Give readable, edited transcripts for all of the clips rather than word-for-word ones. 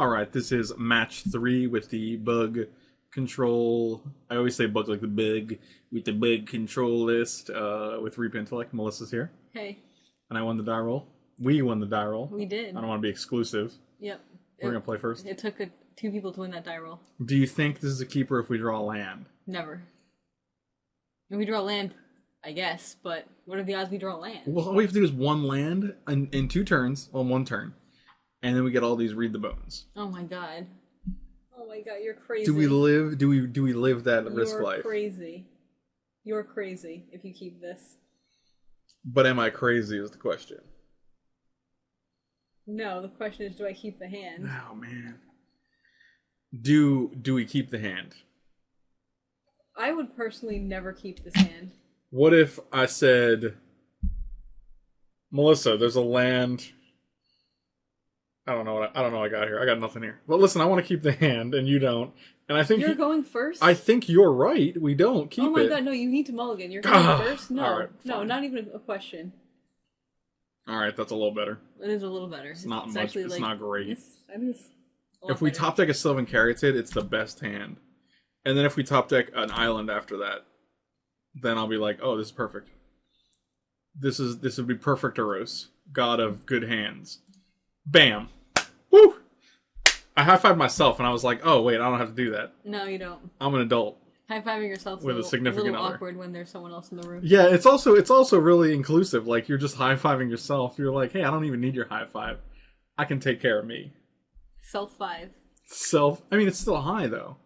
Alright, this is match 3 with the bug control. I always say bug like the bug, with the bug control list with Reap Intellect. Melissa's here. Hey. And I won the die roll. We won the die roll. We did. I don't want to be exclusive. Yep. We're going to play first. It took 2 people to win that die roll. Do you think this is a keeper if we draw land? Never. If we draw land, I guess, but what are the odds we draw land? Well, all we have to do is one land in 2 turns, on 1 turn. And then we get all these read the bones. Oh my god. Oh my god, you're crazy. Do we live that risk life? You're crazy. You're crazy if you keep this. But am I crazy is the question. No, the question is, do I keep the hand? Oh man. Do we keep the hand? I would personally never keep this hand. What if I said, Melissa, there's a land. I don't know what I got here. I got nothing here. But listen, I want to keep the hand, and you don't. And I think you're going first. I think you're right. We don't keep it. Oh my god, no! You need to mulligan. You're going first. No, right, no, not even a question. All right, that's a little better. It is a little better. It's not much. Actually, it's like, not great. If we top deck a Sylvan Caryatid, it's the best hand. And then if we top deck an island after that, then I'll be like, oh, this is perfect. This would be perfect Eros, god of good hands. Bam. Woo! I high-fived myself and I was like, oh, wait, I don't have to do that. No, you don't. I'm an adult. High-fiving yourself with a significant other. Awkward when there's someone else in the room. Yeah, it's also really inclusive. Like, you're just high-fiving yourself. You're like, hey, I don't even need your high-five. I can take care of me. Self-5. I mean, it's still high, though.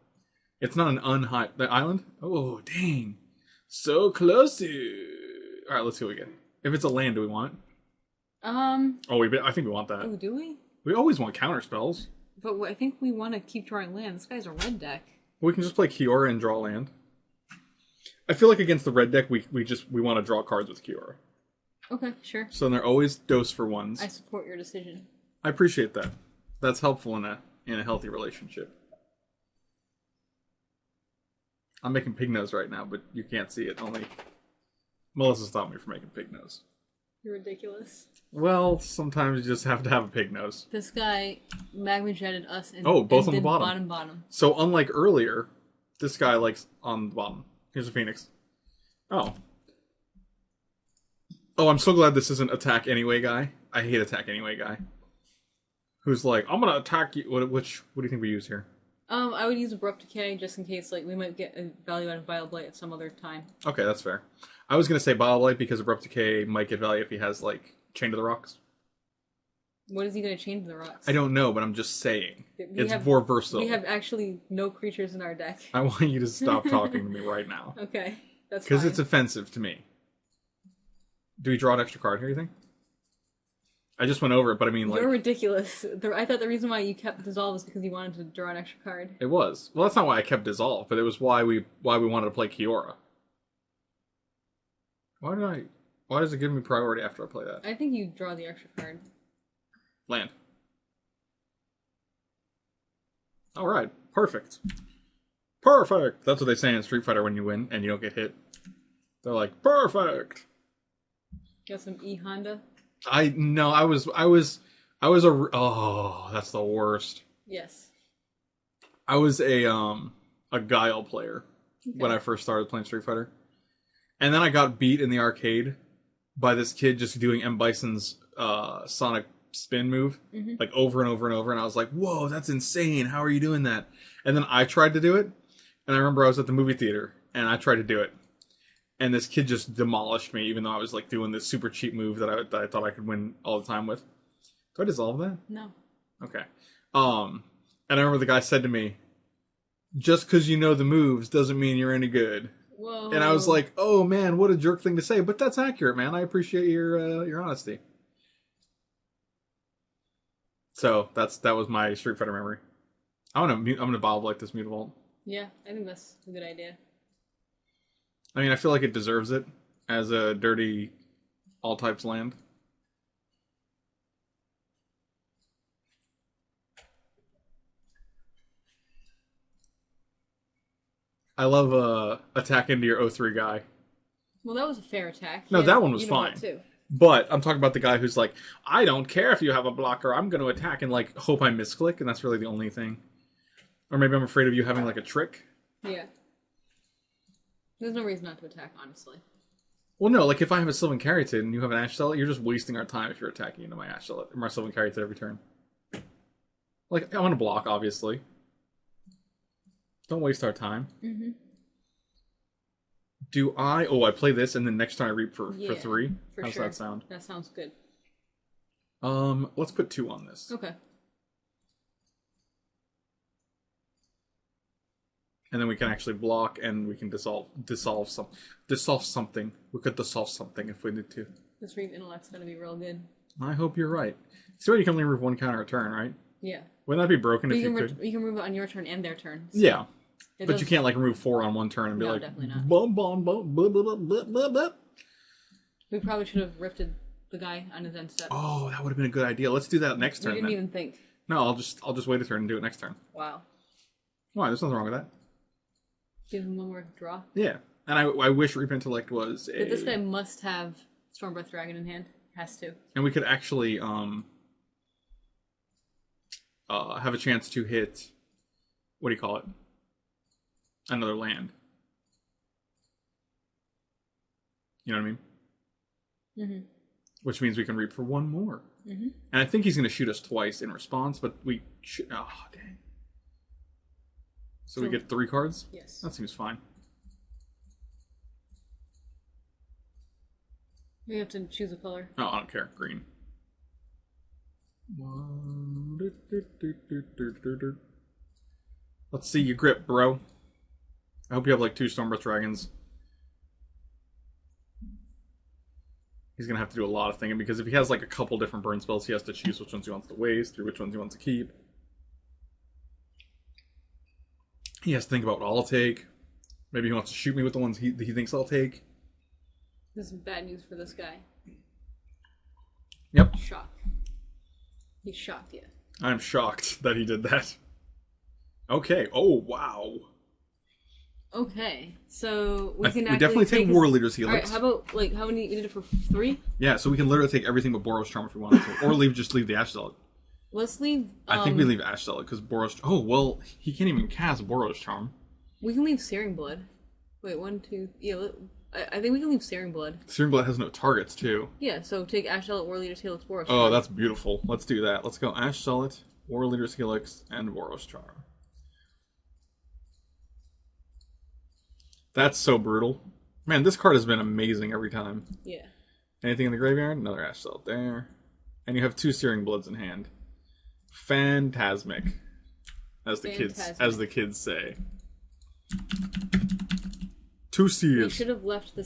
It's not an unhigh... The island? Oh, dang. So close to... Alright, let's see what we get. If it's a land, do we want it? I think we want that. Oh, do we? We always want counter spells. But I think we want to keep drawing land. This guy's a red deck. We can just play Kiora and draw land. I feel like against the red deck, we want to draw cards with Kiora. Okay, sure. So they're always dose for ones. I support your decision. I appreciate that. That's helpful in a healthy relationship. I'm making pig nose right now, but you can't see it. Only Melissa stopped me from making pig nose. You're ridiculous. Well, sometimes you just have to have a pig nose. This guy magma jetted us and both on the bottom. Bottom. So unlike earlier, this guy likes on the bottom. Here's a phoenix. Oh, I'm so glad this isn't attack anyway guy. I hate attack anyway guy. Who's like, I'm gonna attack you. What do you think we use here? I would use Abrupt Decay just in case, like, we might get a value out of Vile Blight at some other time. Okay, that's fair. I was gonna say Vile Blight because Abrupt Decay might get value if he has, like, Chain to the Rocks. What is he gonna chain to the rocks? I don't know, but I'm just saying. It's more versatile. We have actually no creatures in our deck. I want you to stop talking to me right now. Okay, that's fine. Because it's offensive to me. Do we draw an extra card here, you think? I just went over it, but I mean, like... You're ridiculous. I thought the reason why you kept Dissolve was because you wanted to draw an extra card. It was. Well, that's not why I kept Dissolve, but it was why we wanted to play Kiora. Why does it give me priority after I play that? I think you draw the extra card. Land. Alright. Perfect. Perfect! That's what they say in Street Fighter when you win and you don't get hit. They're like, perfect! Got some E-Honda? Oh, that's the worst. Yes. I was a Guile player when I first started playing Street Fighter. And then I got beat in the arcade by this kid just doing M. Bison's Sonic spin move, like over and over and over. And I was like, whoa, that's insane. How are you doing that? And then I tried to do it. And I remember I was at the movie theater and I tried to do it. And this kid just demolished me, even though I was like doing this super cheap move that I thought I could win all the time with. Do I dissolve that? No. Okay. And I remember the guy said to me, just because you know the moves doesn't mean you're any good. Whoa. And I was like, oh man, what a jerk thing to say. But that's accurate, man. I appreciate your honesty. So that was my Street Fighter memory. I'm gonna Bob like this Mutavault. Yeah, I think that's a good idea. I mean, I feel like it deserves it as a dirty all types land. I love attack into your 0-3 guy. Well, that was a fair attack. No, that one was fine. But I'm talking about the guy who's like, I don't care if you have a blocker, I'm going to attack, and like hope I misclick, and that's really the only thing. Or maybe I'm afraid of you having like a trick. Yeah. There's no reason not to attack, honestly. Well, no, like if I have a Sylvan Caryatid and you have an Ash Zealot, you're just wasting our time if you're attacking into my Ash Zealot or my Sylvan Caryatid every turn. Like, I'm gonna block, obviously. Don't waste our time. Mm-hmm. Do I... Oh, I play this and then next turn I reap for 3? For How's sure. that sound? That sounds good. Let's put 2 on this. Okay. And then we can actually block and we can dissolve something. We could dissolve something if we need to. This Reef Intellect's gonna be real good. I hope you're right. So you can only remove 1 counter a turn, right? Yeah. Wouldn't that be broken But if you could? You can remove it on your turn and their turn. So Yeah. But you can't like remove 4 on 1 turn and be like, definitely not. Bum, bum, bum, blah, blah, blah, blah, blah, blah. We probably should have rifted the guy on his end step. Oh, that would have been a good idea. Let's do that next turn. We didn't even think. No, I'll just wait a turn and do it next turn. Wow. Why? There's nothing wrong with that. Give him one more draw. Yeah, and I wish Reap Intellect was a. But this guy must have Stormbreath Dragon in hand. Has to. And we could actually have a chance to hit. What do you call it? Another land. You know what I mean? Mm-hmm. Which means we can reap for 1 more. Mm-hmm. And I think he's going to shoot us twice in response, but we should... Oh, dang. So we get 3 cards? Yes. That seems fine. We have to choose a color. Oh, I don't care. Green. Let's see your grip, bro. I hope you have like 2 Stormbreath Dragons. He's going to have to do a lot of thinking, because if he has like a couple different burn spells, he has to choose which ones he wants to waste, or which ones he wants to keep. He has to think about what I'll take. Maybe he wants to shoot me with the ones he thinks I'll take. This is bad news for this guy. Yep. Shock. He's shocked, yeah. I'm shocked that he did that. Okay. Oh, wow. Okay, so we we definitely take War Leader's Helix. Alright, how about, like, how many? We did it for 3? Yeah, so we can literally take everything but Boros Charm if we wanted to. Or just leave the Ash Zealot. Let's leave... I think we leave Ash Zealot, because Boros... Oh, well, he can't even cast Boros Charm. We can leave Searing Blood. Wait, 1, 2... Yeah, I think we can leave Searing Blood. Searing Blood has no targets, too. Yeah, so take Ash Zealot, War Leader's Helix, Boros Oh, Charm. that's beautiful. Let's do that. Let's go Ash Zealot, War Leader's Helix, and Boros Charm. That's so brutal. Man, this card has been amazing every time. Yeah. Anything in the graveyard? Another Ash Zealot there. And you have 2 Searing Bloods in hand. Phantasmic. As the kids say. 2 Sears. We should have left the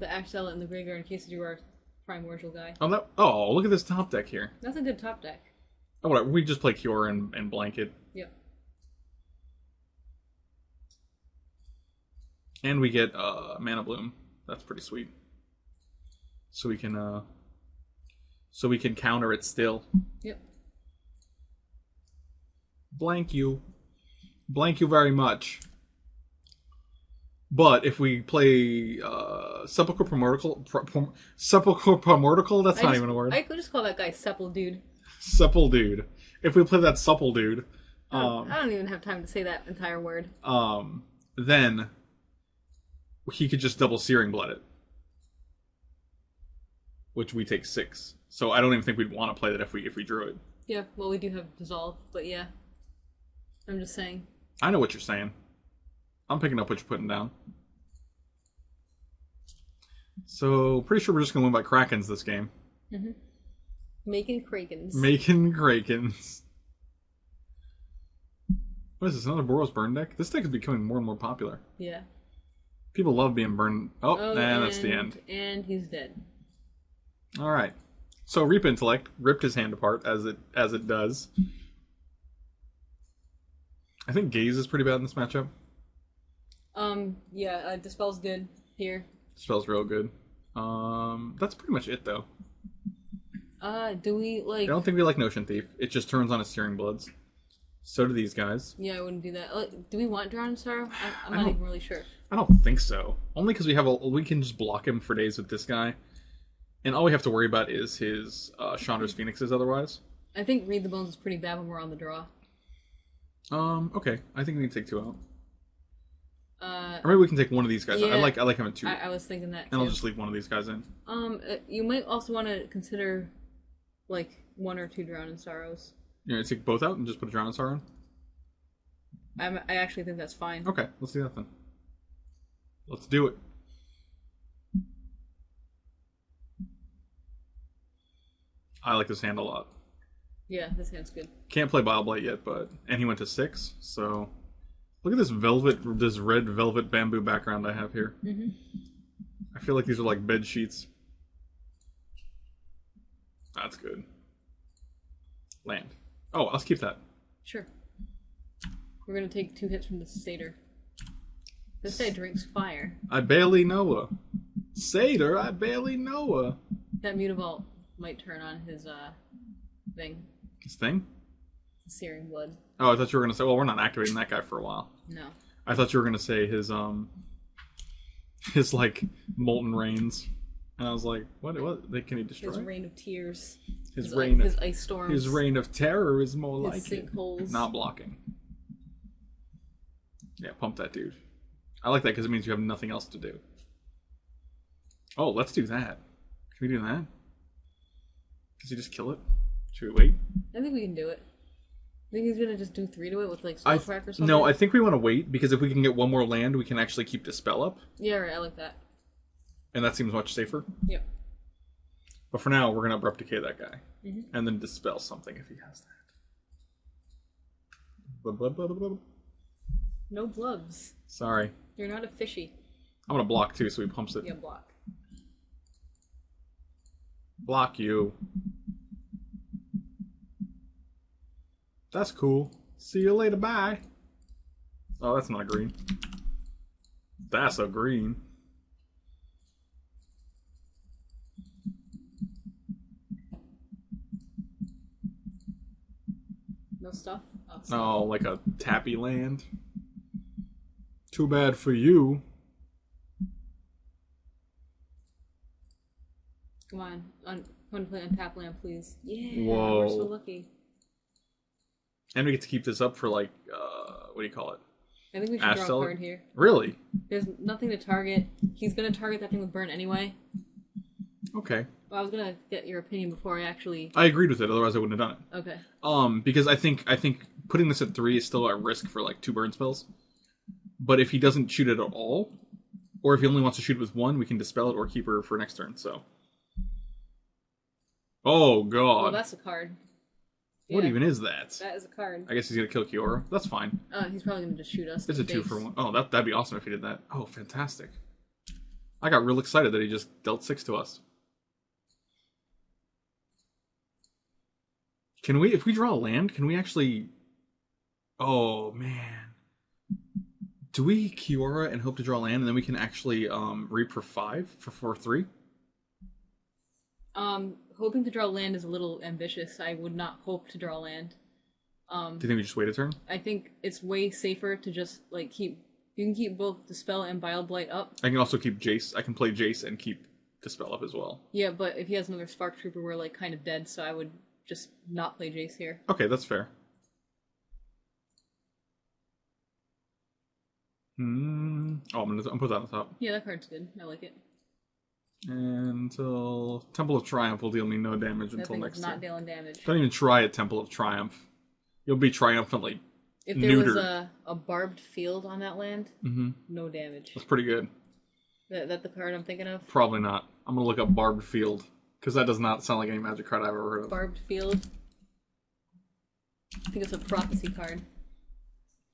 Ash Zealot in the graveyard in case you were a Primordial guy. Oh, look at this top deck here. That's a good top deck. Oh, whatever. We just play Cure and Blanket. Yep. And we get Mana Bloom. That's pretty sweet. So we can counter it still. Yep. Blank you. Blank you very much. But if we play Sepulchre Primordial, that's not even a word. I could just call that guy Supple Dude. Supple Dude. If we play that Supple Dude, I don't even have time to say that entire word. Then he could just double Searing Blood it, which we take 6. So I don't even think we'd want to play that if we drew it. Yeah, well, we do have Dissolve, but yeah. I'm just saying. I know what you're saying. I'm picking up what you're putting down. So, pretty sure we're just going to win by Krakens this game. Mm-hmm. Making Krakens. Making Krakens. What is this, another Boros burn deck? This deck is becoming more and more popular. Yeah. People love being burned. Oh, and that's the end. And he's dead. Alright. So, Reap Intellect ripped his hand apart, as it does. I think Gaze is pretty bad in this matchup. Yeah, Dispel's good here. Dispel's real good. That's pretty much it, though. Do we, like... I don't think we like Notion Thief. It just turns on his Searing Bloods. So do these guys. Yeah, I wouldn't do that. Do we want Drown Sorrow? I'm not even really sure. I don't think so. Only because we can just block him for days with this guy. And all we have to worry about is his Chandra's Phoenixes otherwise. I think Read the Bones is pretty bad when we're on the draw. Okay. I think we can take 2 out. Or maybe we can take one of these guys yeah, out. I like having 2. I was thinking that too. And I'll just leave one of these guys in. You might also want to consider, like, 1 or 2 Drowning Sorrows. You're going to take both out and just put a Drowning Sorrow in? I actually think that's fine. Okay, let's do that then. Let's do it. I like this hand a lot. Yeah, this hand's good. Can't play Bile-Blight yet, and he went to 6, so... Look at this red velvet bamboo background I have here. Mm-hmm. I feel like these are like bed sheets. That's good. Land. Oh, let's keep that. Sure. We're gonna take 2 hits from the satyr. This guy drinks fire. I barely know her. Satyr, I barely know her. That Mutavault might turn on his thing. His thing? Searing Blood. Oh, I thought you were gonna say, well, we're not activating that guy for a while. No. I thought you were gonna say his like Molten Rains. And I was like, what can he destroy? His Rain of Tears. His Ice Storms. His Reign of Terror is more his like sinkholes. it. Not blocking. Yeah, pump that dude. I like that because it means you have nothing else to do. Oh, let's do that. Can we do that? Does he just kill it? Should we wait? I think we can do it. I think he's gonna just do 3 to it with like Spellcrack or something. No, I think we want to wait because if we can get 1 more land, we can actually keep Dispel up. Yeah, right. I like that. And that seems much safer. Yep. But for now, we're gonna Abrupt Decay that guy, mm-hmm. and then Dispel something if he has that. Blah, blah, blah, blah, blah. No gloves. Sorry. You're not a fishy. I'm gonna block too, so he pumps it. Yeah, block. Block you. That's cool. See you later, bye. Oh, that's not a green. That's a green. No stuff? Oh, no, like a tappy land. Too bad for you. Come on. Want to play on tap land, please. Yeah, whoa. We're so lucky. And we get to keep this up for like, what do you call it? I think we should draw a card here. Really? There's nothing to target. He's going to target that thing with burn anyway. Okay. Well, I was going to get your opinion before I actually... I agreed with it, otherwise I wouldn't have done it. Okay. Because I think putting this at 3 is still at risk for like 2 burn spells. But if he doesn't shoot it at all, or if he only wants to shoot it with 1, we can Dispel it or keep her for next turn, so... Oh, God. Well, that's a card. What even is that? That is a card. I guess he's going to kill Kiora. That's fine. He's probably going to just shoot us. It's a 2 for 1. Oh, that'd be awesome if he did that. Oh, fantastic. I got real excited that he just dealt 6 to us. Can we, if we draw a land, can we actually... Oh, man. Do we Kiora and hope to draw land, and then we can actually reap for 5 for 4/3? Hoping to draw land is a little ambitious. I would not hope to draw land. Do you think we just wait a turn? I think it's way safer to just like keep. You can keep both Dispel and Bile-Blight up. I can also keep Jace. I can play Jace and keep Dispel up as well. Yeah, but if he has another Spark Trooper, we're like kind of dead. So I would just not play Jace here. Okay, that's fair. Oh, I'm gonna put that on the top. Yeah, that card's good. I like it. Until Temple of Triumph will deal me no damage until next turn. Not dealing damage. Don't even try at Temple of Triumph. You'll be triumphantly if there neutered. was a barbed field on that land, no damage. That's pretty good. That the card I'm thinking of? Probably not. I'm gonna look up Barbed Field because that does not sound like any Magic card I've ever heard of. Barbed Field. I think it's a prophecy card.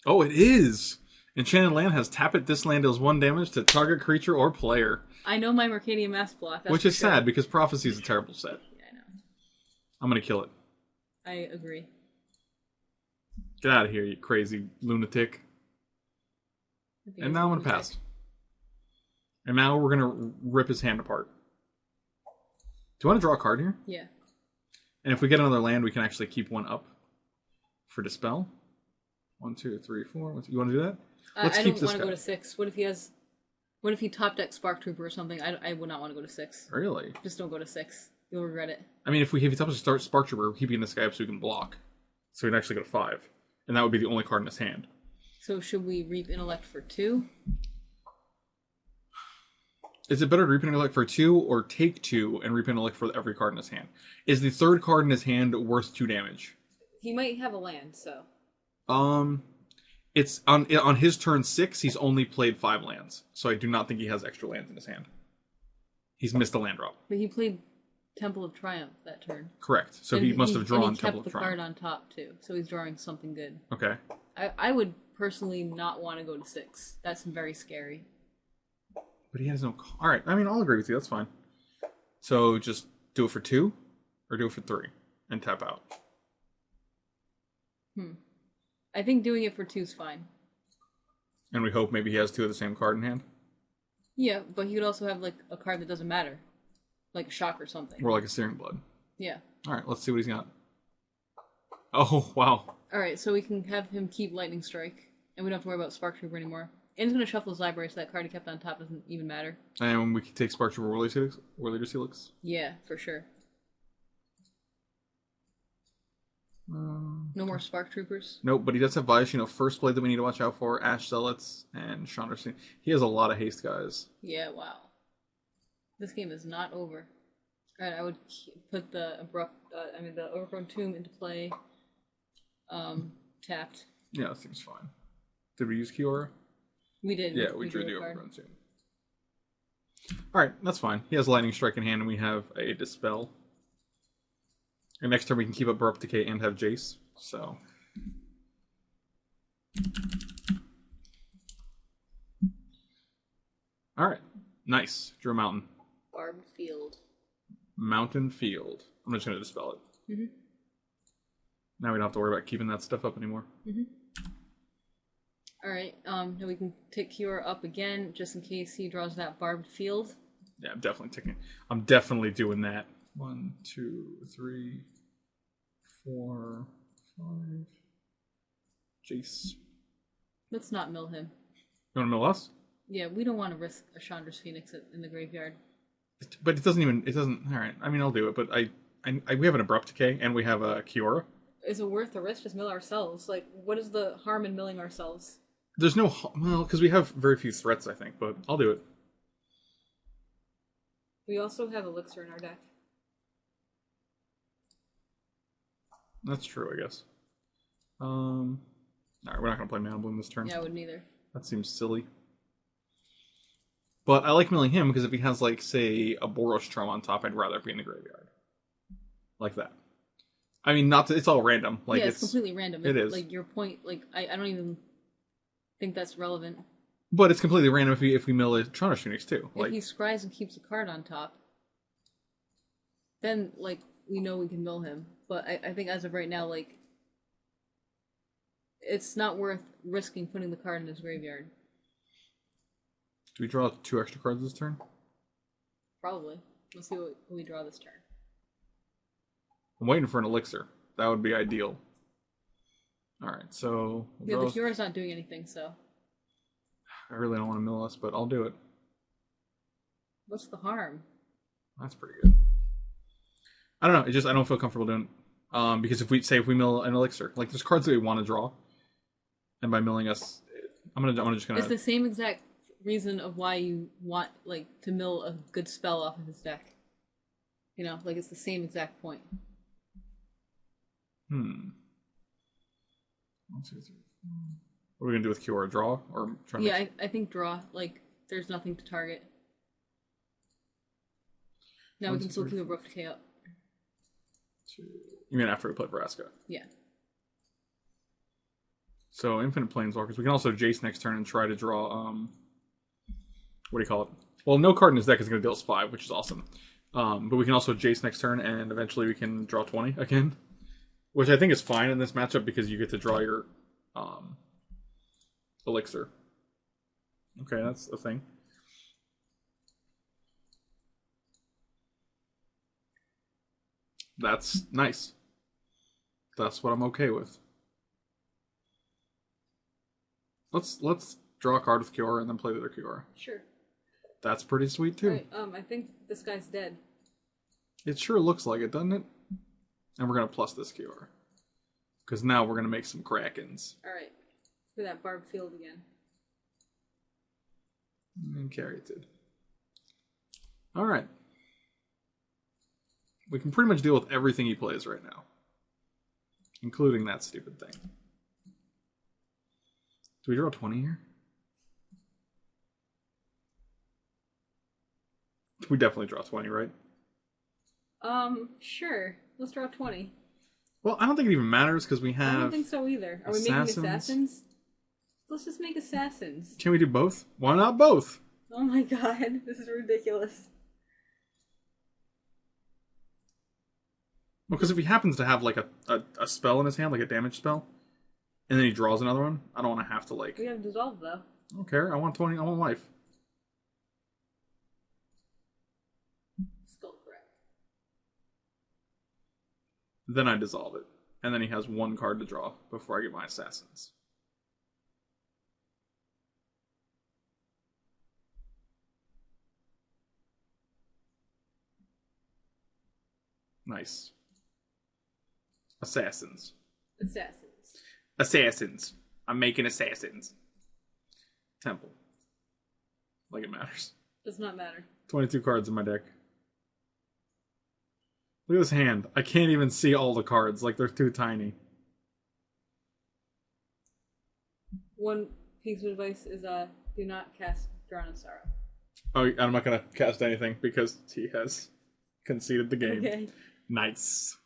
Oh, it is. Enchanted land has tap it. This land deals 1 damage to target creature or player. I know my Mercadian Mass block. Which is sad because Prophecy is a terrible set. Yeah, I know. I'm gonna kill it. I agree. Get out of here, you crazy lunatic. And now I'm gonna pass. And now we're gonna rip his hand apart. Do you want to draw a card here? Yeah. And if we get another land, we can actually keep 1 up for Dispel. 1, 2, 3, 4. You want to do that? I don't want to go to 6. What if he has What if he top deck Spark Trooper or something? I would not want to go to 6. Really? Just don't go to 6. You'll regret it. I mean, if he top us start Spark Trooper, we're keeping this guy up so he can block. So he'd actually go to 5. And that would be the only card in his hand. So should we Reap Intellect for 2? Is it better to Reap Intellect for 2 or take 2 and Reap Intellect for every card in his hand? Is the third card in his hand worth 2 damage? He might have a land, so. It's on his turn 6, he's only played 5 lands. So I do not think he has extra lands in his hand. He's missed a land drop. But he played Temple of Triumph that turn. Correct. So he must have drawn Temple of Triumph. And he kept the card on top, too. So he's drawing something good. Okay. I would personally not want to go to 6. That's very scary. But he has no... Alright, I mean, I'll agree with you. That's fine. So just do it for 2? Or do it for 3? And tap out? I think doing it for 2 is fine. And we hope maybe he has 2 of the same card in hand? Yeah, but he could also have, like, a card that doesn't matter. Like a shock or something. Or like a Searing Blood. Yeah. Alright, let's see what he's got. Oh, wow. Alright, so we can have him keep Lightning Strike. And we don't have to worry about Spark Trooper anymore. And he's going to shuffle his library, so that card he kept on top doesn't even matter. And we can take Spark Trooper War Leader Helix? Yeah, for sure. No more Spark Troopers? Nope, but he does have Viashino First Blade that we need to watch out for, Ash Zealots, and Chandra. He has a lot of haste, guys. Yeah, wow. This game is not over. Alright, I would put the the Overgrown Tomb into play. Tapped. Yeah, that seems fine. Did we use Kiora? We did. Yeah, we drew the Overgrown Tomb. Alright, that's fine. He has Lightning Strike in hand, and we have a Dispel. And next turn we can keep up Abrupt Decay and have Jace, so... Alright, nice. Drew a mountain. Barbed Field. Mountain Field. I'm just going to Dispel it. Mm-hmm. Now we don't have to worry about keeping that stuff up anymore. Mm-hmm. Alright, now we can tick Kiora up again, just in case he draws that Barbed Field. Yeah, I'm definitely ticking. I'm definitely doing that. 1, 2, 3, 4, 5. Jace. Let's not mill him. You want to mill us? Yeah, we don't want to risk a Chandra's Phoenix in the graveyard. But it doesn't, alright. I mean, I'll do it, but we have an Abrupt Decay, and we have a Kiora. Is it worth the risk? Just mill ourselves. Like, what is the harm in milling ourselves? There's no, well, because we have very few threats, I think, but I'll do it. We also have Elixir in our deck. That's true, I guess. Alright, we're not going to play Mana Bloom this turn. Yeah, I wouldn't either. That seems silly. But I like milling him because if he has, like, say, a Boros Charm on top, I'd rather it be in the graveyard. Like that. I mean, it's all random. Like, yeah, it's completely random. It is. Like, your point, like, I don't even think that's relevant. But it's completely random if we mill a Chandra's Phoenix, too. If he scries and keeps a card on top, then, like, we know we can mill him. But I think as of right now, like, it's not worth risking putting the card in his graveyard. Do we draw 2 extra cards this turn? Probably. Let's see what we draw this turn. I'm waiting for an Elixir. That would be ideal. Alright, so... Yeah, the Kiora's not doing anything, so... I really don't want to mill us, but I'll do it. What's the harm? That's pretty good. I don't know. I don't feel comfortable doing it. Because if we mill an Elixir, like there's cards that we want to draw, and by milling us, I'm just gonna. It's the same exact reason of why you want like to mill a good spell off of his deck. You know, like it's the same exact point. 1, 2, 3, 4. What are we gonna do with Kiora? Draw or try? Yeah, I think draw. Like there's nothing to target. Now we can still keep a Abrupt Decay up. 2. You mean after we play Vraska? Yeah. So Infinite Planeswalkers. We can also Jace next turn and try to draw. What do you call it? Well, no card in his deck is going to deal us 5, which is awesome. But we can also Jace next turn, and eventually we can draw 20 again, which I think is fine in this matchup because you get to draw your Elixir. Okay, that's a thing. That's nice. That's what I'm okay with. Let's draw a card with Kiora and then play the other Kiora. Sure. That's pretty sweet too. Right, I think this guy's dead. It sure looks like it, doesn't it? And we're gonna plus this QR. Because now we're gonna make some Krakens. Alright. For that Barb Field again. And carry it did. Alright. We can pretty much deal with everything he plays right now. Including that stupid thing. Do we draw 20 here? We definitely draw 20, right? Sure. Let's draw 20. Well, I don't think it even matters because we have... I don't think so either. Are we making assassins? Let's just make assassins. Can we do both? Why not both? Oh my god, this is ridiculous. Well, because if he happens to have, like, a spell in his hand, like a damage spell, and then he draws another one, I don't want to have to, like... We have dissolve, though. I don't care. I want 20. I want life. Skull crack. Then I dissolve it. And then he has one card to draw before I get my assassins. Nice. Assassins. Assassins. Assassins. I'm making assassins. Temple. Like it matters. Does not matter. 22 cards in my deck. Look at this hand. I can't even see all the cards. Like, they're too tiny. One piece of advice is do not cast Drown in Sorrow. Oh, I'm not going to cast anything because he has conceded the game. Okay. Nice.